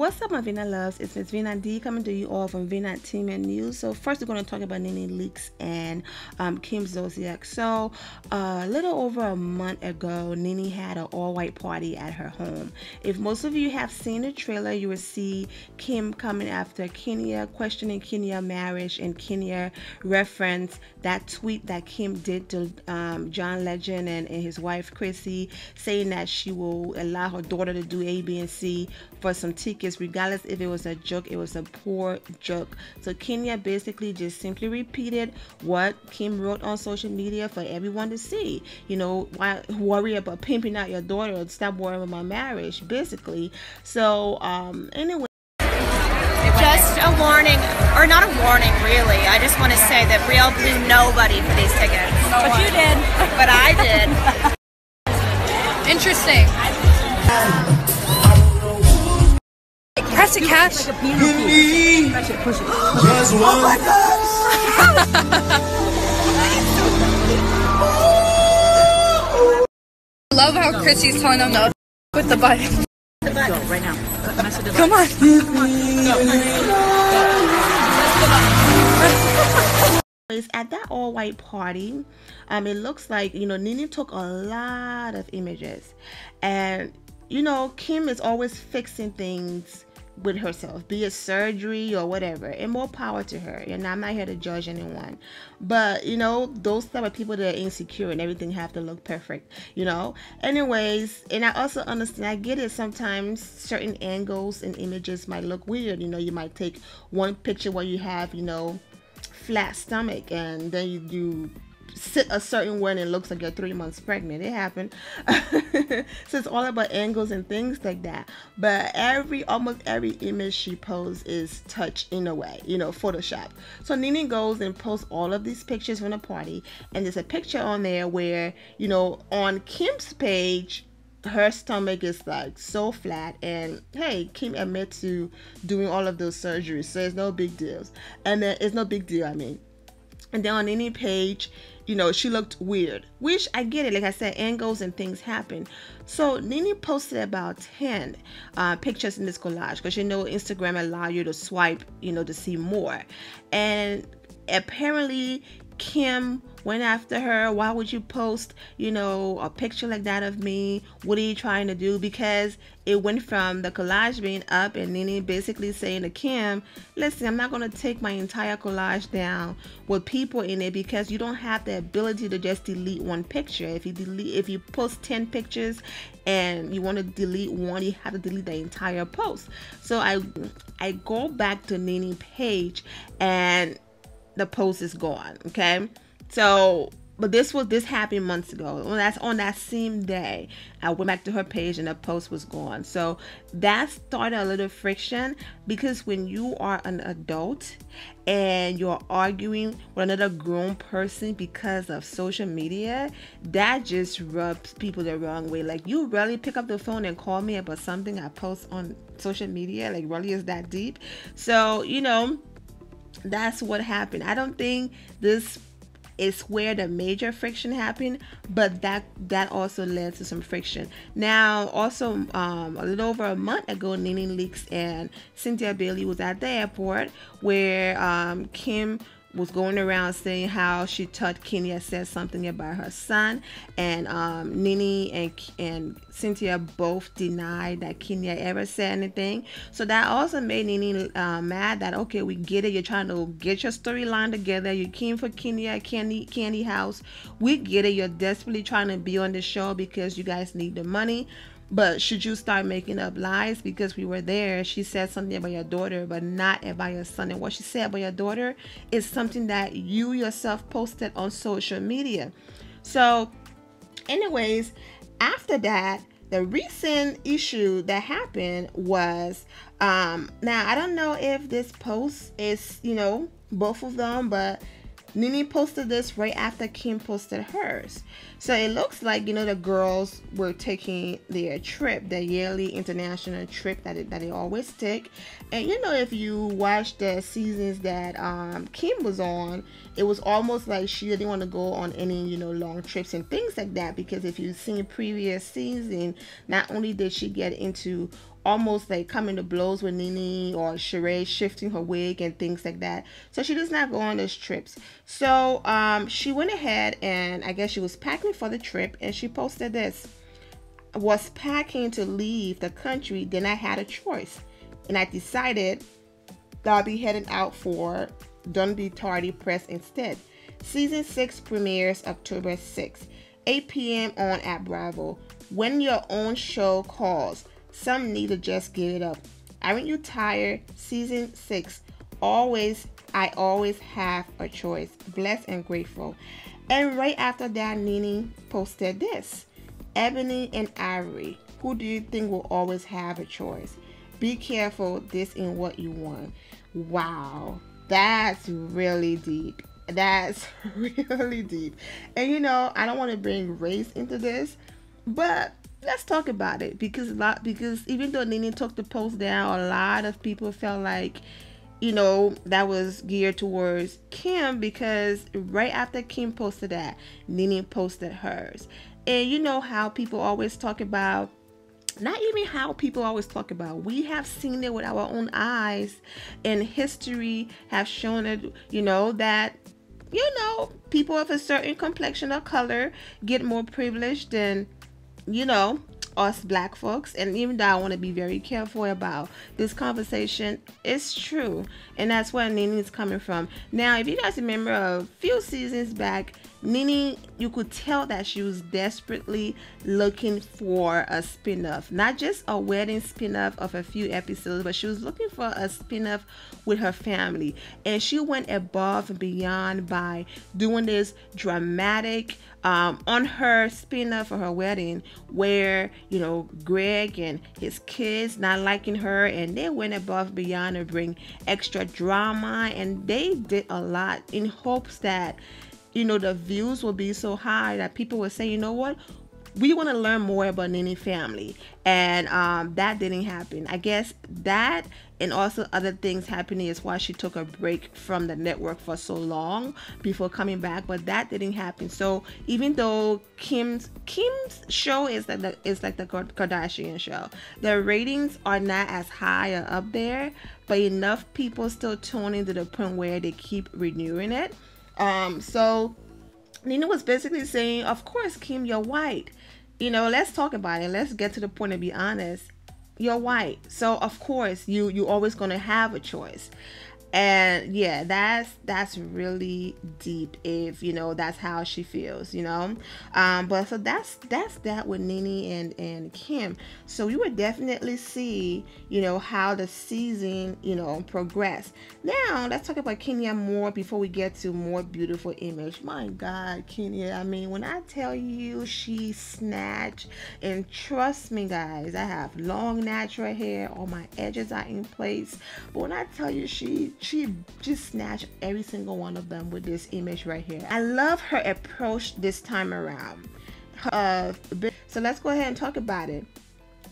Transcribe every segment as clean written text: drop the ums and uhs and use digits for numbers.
What's up, my Vina loves? It's Miss Vina D coming to you all from Vina Team and News. So first, we're going to talk about Nene leaks and Kim Zolciak. So a little over a month ago, Nene had an all-white party at her home. If most of you have seen the trailer, you will see Kim coming after Kenya, questioning Kenya's marriage, and Kenya referenced that tweet that Kim did to John Legend and his wife Chrissy, saying that she will allow her daughter to do A, B, and C for some tickets, regardless if it was a joke. It was a poor joke. So Kenya basically just simply repeated what Kim wrote on social media for everyone to see. You know, why worry about pimping out your daughter? Stop worrying about my marriage, basically. So anyway, just a warning, or not a warning really, I just want to say that RHOA blew nobody for these tickets. But you did. But I did. Interesting. Press it, catch. Oh my gosh! I love how Chrissy's telling them no with the button. The button. Right now. Come on. At that all-white party, it looks like, you know, Nene took a lot of images, and you know, Kim is always fixing things with herself, be it surgery or whatever, and more power to her. And I'm not here to judge anyone, but you know, those type of people that are insecure and everything have to look perfect, you know. Anyways, and I also understand, I get it, sometimes certain angles and images might look weird. You know, you might take one picture where you have, you know, flat stomach, and then you sit a certain way and it looks like you're 3 months pregnant. It happened. So it's all about angles and things like that. But almost every image she posts is touched in a way, you know, Photoshop. So Nene goes and posts all of these pictures from the party, and there's a picture on there where, you know, on Kim's page, her stomach is like so flat, and hey, Kim admits to doing all of those surgeries, so it's no big deals. And then it's no big deal, I mean. And then on any page, you know, she looked weird, which I get it. Like I said, angles and things happen. So Nene posted about 10 pictures in this collage, because you know Instagram allow you to swipe, you know, to see more. And apparently Kim went after her. Why would you post, you know, a picture like that of me? What are you trying to do? Because it went from the collage being up and Nene basically saying to Kim, listen, I'm not going to take my entire collage down with people in it, because you don't have the ability to just delete one picture. If you post 10 pictures and you want to delete one, you have to delete the entire post. So I go back to Nene's page and the post is gone. Okay, so but this happened months ago. Well, that's on that same day I went back to her page and the post was gone. So that started a little friction, because when you are an adult and you're arguing with another grown person because of social media, that just rubs people the wrong way. Like, you really pick up the phone and call me about something I post on social media? Like, really, is that deep? So, you know, that's what happened. I don't think this is where the major friction happened, but that also led to some friction. Now, also a little over a month ago, Nene Leakes and Cynthia Bailey was at the airport, where Kim was going around saying how she thought Kenya said something about her son, and Nene and Cynthia both denied that Kenya ever said anything. So that also made Nene mad that, okay, we get it, you're trying to get your storyline together, you came for Kenya Candy House, we get it, you're desperately trying to be on the show because you guys need the money. But should you start making up lies? Because we were there, she said something about your daughter, but not about your son. And what she said about your daughter is something that you yourself posted on social media. So anyways, after that, the recent issue that happened was, now I don't know if this post is, you know, both of them, but Nene posted this right after Kim posted hers. So it looks like, you know, the girls were taking their trip, their yearly international trip that they always take. And you know, if you watch the seasons that Kim was on, it was almost like she didn't want to go on any, you know, long trips and things like that, because if you've seen previous season, not only did she get into almost like coming to blows with Nene, or Sheree shifting her wig and things like that. So she does not go on those trips. So she went ahead, and I guess she was packing for the trip, and she posted this: was packing to leave the country, then I had a choice, and I decided that I'll be heading out for Dundee Tardy Press instead. Season 6 premieres October 6th, 8 p.m. on at Bravo. When your own show calls, some need to just give it up. Aren't you tired? Season 6. I always have a choice. Blessed and grateful. And right after that, Nene posted this: Ebony and Ivory, who do you think will always have a choice? Be careful, this ain't what you want. Wow, that's really deep. That's really deep. And you know, I don't want to bring race into this, but let's talk about it, because even though Nene took the post down, a lot of people felt like, you know, that was geared towards Kim, because right after Kim posted that, Nene posted hers. And you know how people always talk about, not even how people always talk about, we have seen it with our own eyes, and history have shown it, you know, that, you know, people of a certain complexion or color get more privileged than, you know, us black folks. And even though I want to be very careful about this conversation, it's true, and that's where Nene is coming from. Now, if you guys remember a few seasons back, Nene, you could tell that she was desperately looking for a spin-off, not just a wedding spin-off of a few episodes, but she was looking for a spin-off with her family. And she went above and beyond by doing this dramatic on her spin-off for her wedding, where, you know, Greg and his kids not liking her, and they went above and beyond to bring extra drama, and they did a lot in hopes that, you know, the views will be so high that people will say, you know what, we want to learn more about Nene family. And that didn't happen. I guess that, and also other things happening, is why she took a break from the network for so long before coming back. But that didn't happen. So even though Kim's show is like the Kardashian show, the ratings are not as high or up there, but enough people still tune into the point where they keep renewing it. So Nene was basically saying, of course, Kim, you're white. You know, let's talk about it. Let's get to the point and be honest. You're white. So, of course, you always going to have a choice. And yeah, that's really deep, if you know that's how she feels, you know. But so that's that with Nene and Kim. So we would definitely see, you know, how the season, you know, progress. Now let's talk about Kenya more before we get to more beautiful image. My God, Kenya! I mean, when I tell you she snatched, and trust me, guys, I have long natural hair. All my edges are in place. But when I tell you she just snatched every single one of them with this image right here. I love her approach this time around. So let's go ahead and talk about it.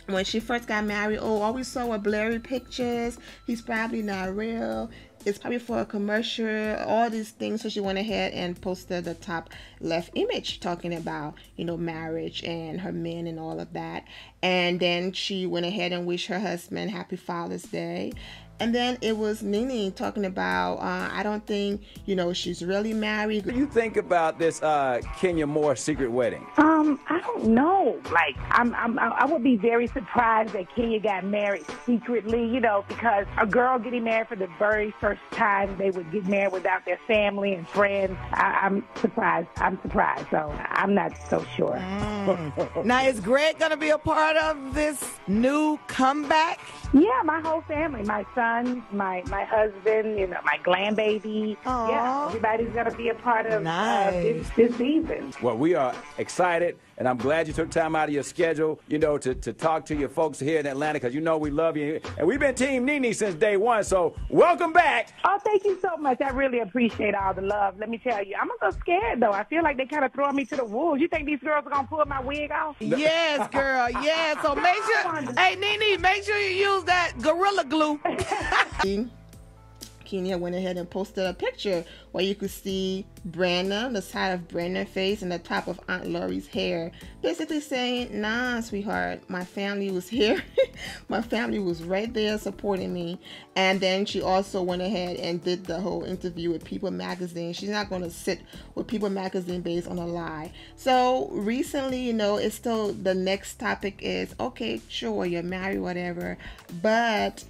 When she first got married, all we saw were blurry pictures. He's probably not real. It's probably for a commercial, all these things. So she went ahead and posted the top left image talking about, you know, marriage and her men and all of that. And then she went ahead and wished her husband happy Father's Day. And then it was Nene talking about, I don't think, you know, she's really married. What do you think about this Kenya Moore secret wedding? I don't know. Like, I would be very surprised that Kenya got married secretly, you know, because a girl getting married for the very first time, they would get married without their family and friends. I'm surprised. So I'm not so sure. Now, is Greg going to be a part of this new comeback? Yeah, my whole family, my son, my husband, you know, my grandbaby. Aww. Yeah, everybody's going to be a part of this season. Well, we are excited, and I'm glad you took time out of your schedule, you know, to talk to your folks here in Atlanta, because you know we love you. And we've been Team Nene since day one, so welcome back. Oh, thank you so much. I really appreciate all the love. Let me tell you, I'm a little scared, though. I feel like they kind of throwing me to the wolves. You think these girls are going to pull my wig off? Yes, girl. Yeah. So make sure, hey, Nene, make sure you use that Gorilla Glue. Kenya went ahead and posted a picture where you could see Brandon, the side of Brandon's face and the top of Aunt Lori's hair, basically saying, nah, sweetheart, my family was here. My family was right there supporting me. And then she also went ahead and did the whole interview with People Magazine. She's not going to sit with People Magazine based on a lie. So recently, you know, it's still, the next topic is, okay, sure, you're married, whatever, but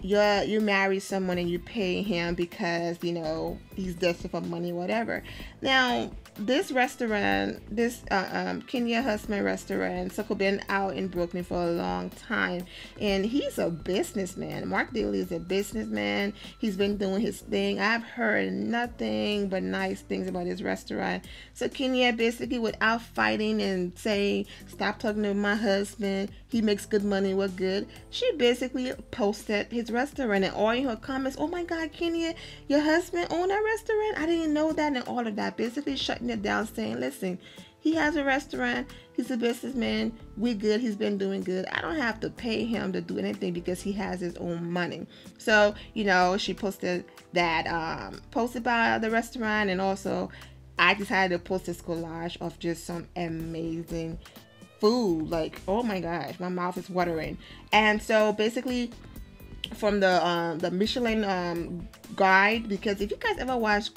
you marry someone and you pay him because, you know, he's desperate for money, whatever. Now, this restaurant, this Kenya Husband restaurant, Sucker, been out in Brooklyn for a long time, and he's a businessman. Mark Daly is a businessman. He's been doing his thing. I've heard nothing but nice things about his restaurant. So Kenya basically, without fighting and saying, stop talking to my husband, he makes good money, we're good, she basically posted his restaurant, and all in her comments, oh my God, Kenya, your husband owned a restaurant? I didn't know that, and all of that, basically shutting it down, saying, listen, he has a restaurant, he's a businessman, we're good, he's been doing good, I don't have to pay him to do anything because he has his own money. So, you know, she posted that, posted about the restaurant, and also I decided to post this collage of just some amazing food. Like, oh my gosh, my mouth is watering. And so basically, from the Michelin guide, because if you guys ever watch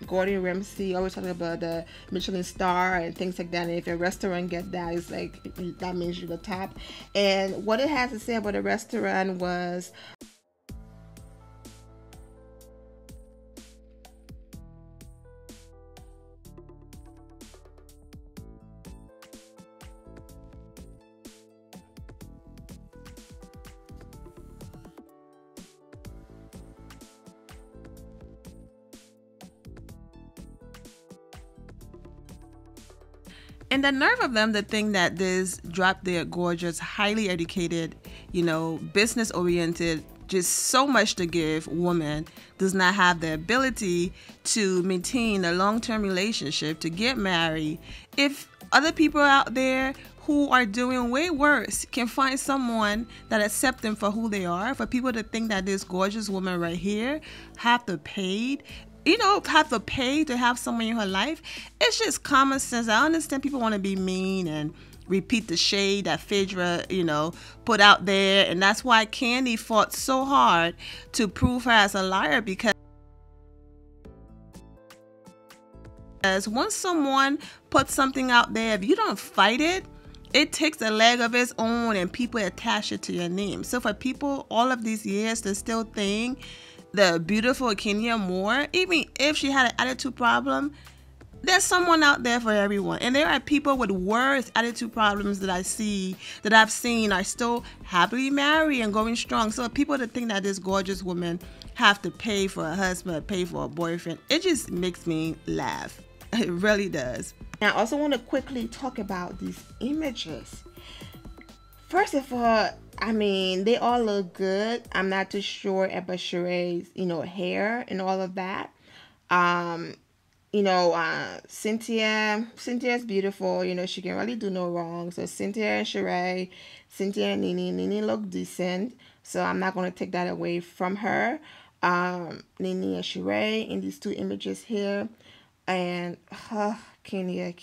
Gordon Ramsay, always talking about the Michelin star and things like that, and if a restaurant get that, it's like, that means you're the top. And what it has to say about the restaurant was, and the nerve of them to think that this drop dead gorgeous, highly educated, you know, business oriented, just so much to give woman does not have the ability to maintain a long-term relationship, to get married. If other people out there who are doing way worse can find someone that accepts them for who they are, for people to think that this gorgeous woman right here have to pay to have someone in her life, it's just common sense. I understand people want to be mean and repeat the shade that Phaedra, you know, put out there, and that's why Candy fought so hard to prove her as a liar, because once someone puts something out there, if you don't fight it, it takes a leg of its own and people attach it to your name. So for people all of these years to still think the beautiful Kenya Moore, even if she had an attitude problem, there's someone out there for everyone. And there are people with worse attitude problems that I've seen are still happily married and going strong. So people that think that this gorgeous woman have to pay for a husband, pay for a boyfriend, it just makes me laugh. It really does. Now I also want to quickly talk about these images. First of all, I mean, they all look good. I'm not too sure about Sheree's, you know, hair and all of that. Cynthia's beautiful. You know, she can really do no wrong. So Cynthia and Sheree, Cynthia and Nene look decent. So I'm not going to take that away from her. Nene and Sheree in these two images here. And Kenya,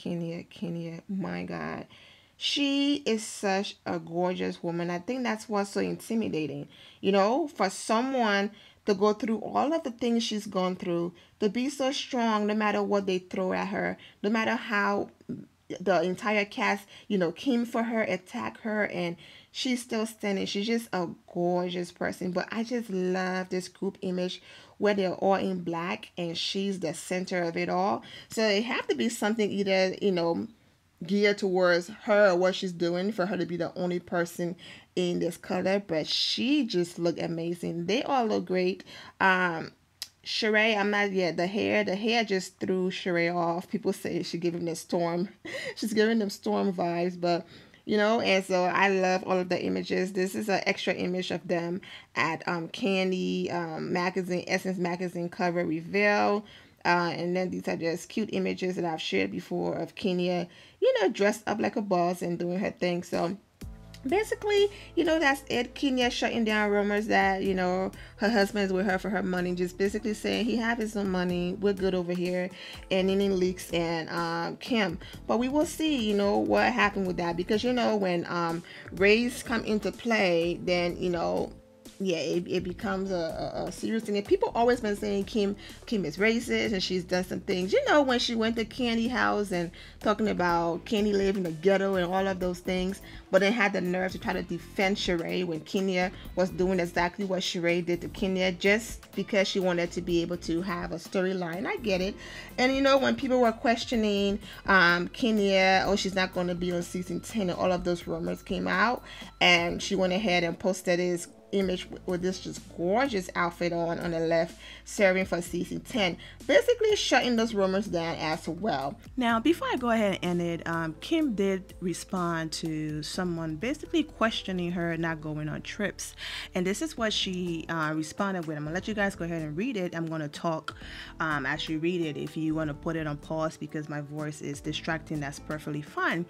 my God. She is such a gorgeous woman. I think that's what's so intimidating. You know, for someone to go through all of the things she's gone through, to be so strong no matter what they throw at her, no matter how the entire cast, you know, came for her, attack her, and she's still standing. She's just a gorgeous person. But I just love this group image where they're all in black and she's the center of it all. So it have to be something either, you know, geared towards her or what she's doing for her to be the only person in this color, but she just looked amazing. They all look great. Sheree, I'm not yet. The hair just threw Sheree off. People say she's giving them storm. She's giving them storm vibes, but you know, and so I love all of the images. This is an extra image of them at Candy magazine, Essence magazine cover reveal. And then these are just cute images that I've shared before of Kenya, you know, dressed up like a boss and doing her thing. So basically, that's it. Kenya shutting down rumors that, her husband is with her for her money. Just basically saying he have his own money. We're good over here. And Nene leaks and Kim. But we will see, what happened with that. Because, when race come into play, then, yeah, it becomes a serious thing. And people always been saying Kim is racist and she's done some things. When she went to Candy house and talking about Candy live in the ghetto and all of those things, but then had the nerve to try to defend Sheree when Kenya was doing exactly what Sheree did to Kenya just because she wanted to be able to have a storyline. I get it. And when people were questioning Kenya, oh, she's not going to be on season 10 and all of those rumors came out, and she went ahead and posted his image with this just gorgeous outfit on the left, serving for season 10, basically shutting those rumors down as well. Now, before I go ahead and end it, Kim did respond to someone basically questioning her not going on trips, and this is what she responded with. I'm gonna let you guys go ahead and read it. I'm gonna talk as you read it. If you want to put it on pause because my voice is distracting, that's perfectly fine.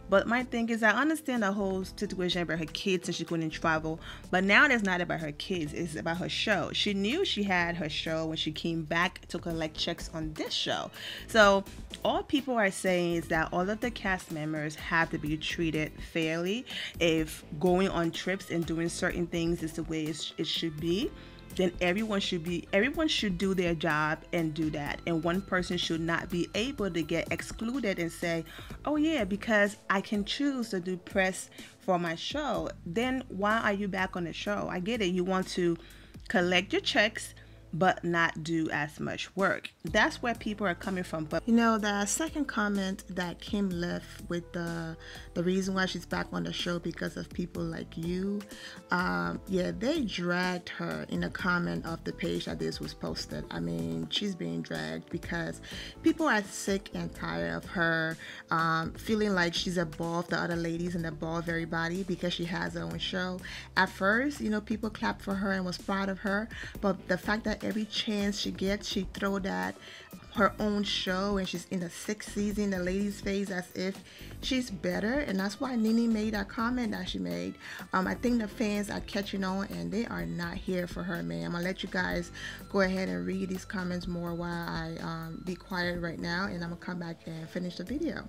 But my thing is, I understand the whole situation about her kids and she couldn't travel, but now it's not about her kids, it's about her show. She knew she had her show when she came back to collect checks on this show. So all people are saying is that all of the cast members have to be treated fairly. If going on trips and doing certain things is the way it should be, then everyone should do their job and do that, and one person should not be able to get excluded and say, oh yeah, because I can choose to do press for my show. Then why are you back on the show? I get it, you want to collect your checks but not do as much work. That's where people are coming from. But the second comment that Kim left with the reason why she's back on the show because of people like you, yeah, they dragged her in a comment of the page that this was posted. I mean, she's being dragged because people are sick and tired of her feeling like she's above the other ladies and above everybody because she has her own show. At first, people clapped for her and was proud of her, but the fact that every chance she gets, she throw that her own show, and she's in the 6th season, the ladies' face as if she's better, and that's why Nene made that comment that she made. I think the fans are catching on, and they are not here for her, man. I'm gonna let you guys go ahead and read these comments more while I be quiet right now, and I'm gonna come back and finish the video.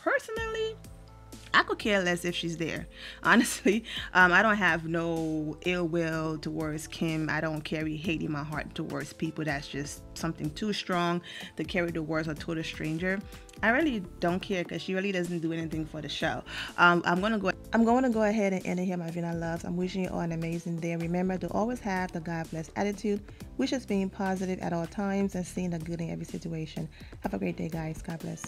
Personally, I could care less if she's there. Honestly, I don't have no ill will towards Kim. I don't carry hate in my heart towards people. That's just something too strong to carry towards a total stranger. I really don't care because she really doesn't do anything for the show. I'm going to go ahead and end it here, my Vina loves. I'm wishing you all an amazing day. Remember to always have the God bless attitude, which is being positive at all times and seeing the good in every situation. Have a great day, guys. God bless.